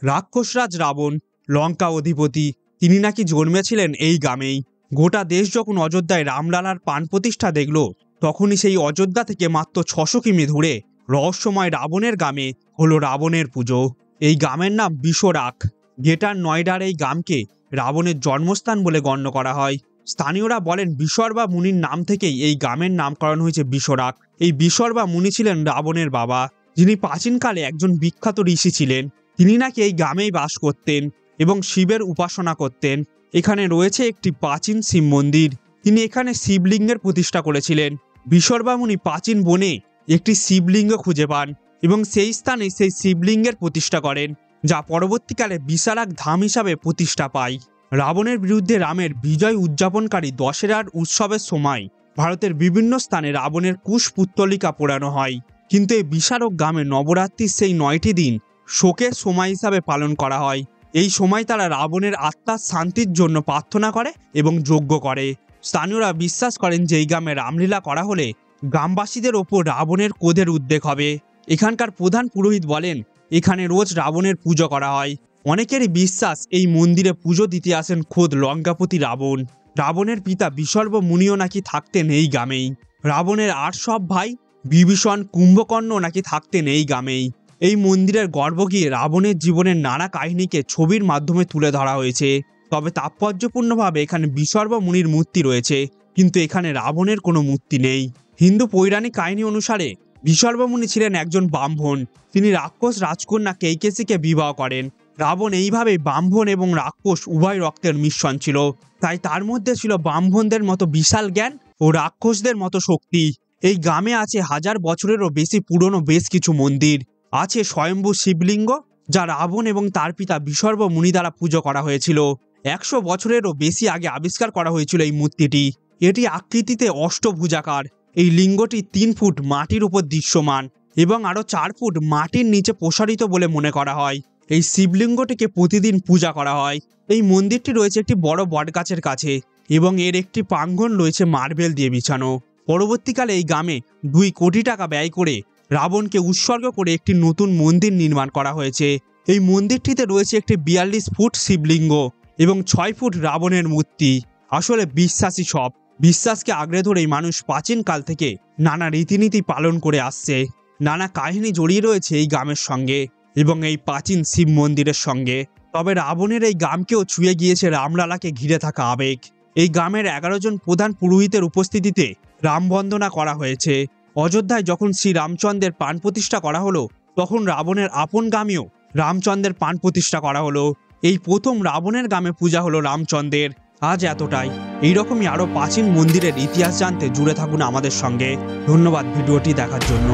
রাক্ষসরাজ রাবণ, লঙ্কা অধিপতি, তিনি নাকি জন্মেছিলেন এই গ্রামেই। গোটা দেশ যখন অযোধ্যায় রামলালার প্রাণ প্রতিষ্ঠা দেখল, তখনই সেই অযোধ্যা থেকে মাত্র 600 কিমি দূরে রহস্যময় রাবণের গ্রামে হলো রাবণের পুজো। এই গ্রামের নাম বিশ্বরাক। গ্রেটার নয়ডার এই গ্রামকে রাবণের জন্মস্থান বলে গণ্য করা হয়। স্থানীয়রা বলেন বিশর্বা মুনির নাম থেকেই এই গ্রামের নামকরণ হয়েছে বিশ্বরাক। এই বিশর্বা মুনি ছিলেন রাবণের বাবা, যিনি প্রাচীনকালে একজন বিখ্যাত ঋষি ছিলেন। তিনি নাকি এই গ্রামেই বাস করতেন এবং শিবের উপাসনা করতেন। এখানে রয়েছে একটি প্রাচীন শিব মন্দির। তিনি এখানে শিবলিঙ্গের প্রতিষ্ঠা করেছিলেন। বিশর্বা মুনি প্রাচীন বনে একটি শিবলিঙ্গ খুঁজে পান এবং সেই স্থানে সেই শিবলিঙ্গের প্রতিষ্ঠা করেন, যা পরবর্তীকালে বিশালাক ধাম হিসাবে প্রতিষ্ঠা পায়। রাবণের বিরুদ্ধে রামের বিজয় উদযাপনকারী দশেরার উৎসবের সময় ভারতের বিভিন্ন স্থানে রাবণের কুশ পুত্তলিকা পোড়ানো হয়। কিন্তু এই বিশারক গ্রামে নবরাত্রির সেই 9টি দিন শোকের সময় হিসাবে পালন করা হয়। এই সময় তারা রাবণের আত্মার শান্তির জন্য প্রার্থনা করে এবং যজ্ঞ করে। স্থানীয়রা বিশ্বাস করেন যে এই গ্রামে রামলীলা করা হলে গ্রামবাসীদের ওপর রাবণের ক্রোধের উদ্রেক হবে। এখানকার প্রধান পুরোহিত বলেন এখানে রোজ রাবণের পুজো করা হয়। অনেকেরই বিশ্বাস এই মন্দিরে পুজো দিতে আসেন খোদ লঙ্কাপতি রাবণ। রাবণের পিতা বিশর্ব মুনিও নাকি থাকতেন এই গ্রামেই। রাবণের 8 সব ভাই বিভীষণ, কুম্ভকর্ণ নাকি থাকতেন এই গ্রামেই। এই মন্দিরের গর্ভে গিয়ে রাবণের জীবনের নানা কাহিনীকে ছবির মাধ্যমে তুলে ধরা হয়েছে। তবে তাৎপর্যপূর্ণভাবে এখানে বিশর্ব মুনির মূর্তি রয়েছে, কিন্তু এখানে রাবণের কোনো মূর্তি নেই। হিন্দু পৌরাণিক কাহিনী অনুসারে বিশর্ব মুনি ছিলেন একজন ব্রাহ্মণ। তিনি রাক্ষস রাজকন্যা কেকেশীকে বিবাহ করেন। রাবণ এইভাবে ব্রাহ্মণ এবং রাক্ষস উভয় রক্তের মিশ্রণ ছিল, তাই তার মধ্যে ছিল ব্রাহ্মণদের মতো বিশাল জ্ঞান ও রাক্ষসদের মতো শক্তি। এই গ্রামে আছে 1000 বছরেরও বেশি পুরনো বেশ কিছু মন্দির। আছে স্বয়ম্ভু শিবলিঙ্গ, যা রাবণ এবং তার পিতা বিশর্ব মুনি দ্বারা পুজো করা হয়েছিল। 100 বছরেরও বেশি আগে আবিষ্কার করা হয়েছিল এই মূর্তিটি। এটি আকৃতিতে অষ্টভুজাকার। এই লিঙ্গটি 3 ফুট মাটির উপর দৃশ্যমান এবং আরও 4 ফুট মাটির নিচে প্রসারিত বলে মনে করা হয়। এই শিবলিঙ্গটিকে প্রতিদিন পূজা করা হয়। এই মন্দিরটি রয়েছে একটি বড় বটগাছের কাছে এবং এর একটি প্রাঙ্গণ রয়েছে মার্বেল দিয়ে বিছানো। পরবর্তীকালে এই গ্রামে 2 কোটি টাকা ব্যয় করে রাবণকে উৎসর্গ করে একটি নতুন মন্দির নির্মাণ করা হয়েছে। এই মন্দিরটিতে রয়েছে একটি 42 ফুট শিবলিঙ্গ এবং 6 ফুট রাবণের মূর্তি। আসলে বিশ্বাসী সব। বিশ্বাসকে আঁকড়ে ধরেই মানুষ প্রাচীনকাল থেকে নানা রীতিনীতি পালন করে আসছে। নানা কাহিনী জড়িয়ে রয়েছে এই গ্রামের সঙ্গে এবং এই প্রাচীন শিব মন্দিরের সঙ্গে। তবে রাবণের এই গ্রামকেও ছুঁয়ে গিয়েছে রামলালাকে ঘিরে থাকা আবেগ। এই গ্রামের 11 জন প্রধান পুরোহিতের উপস্থিতিতে রাম বন্দনা করা হয়েছে। অযোধ্যায় যখন শ্রী রামচন্দ্রের প্রাণ প্রতিষ্ঠা করা হলো, তখন রাবণের আপন গ্রামেও রামচন্দ্রের প্রাণ প্রতিষ্ঠা করা হলো। এই প্রথম রাবণের গ্রামে পূজা হলো রামচন্দ্রের। আজ এতটাই। এইরকমই আরও প্রাচীন মন্দিরের ইতিহাস জানতে জুড়ে থাকুন আমাদের সঙ্গে। ধন্যবাদ ভিডিওটি দেখার জন্য।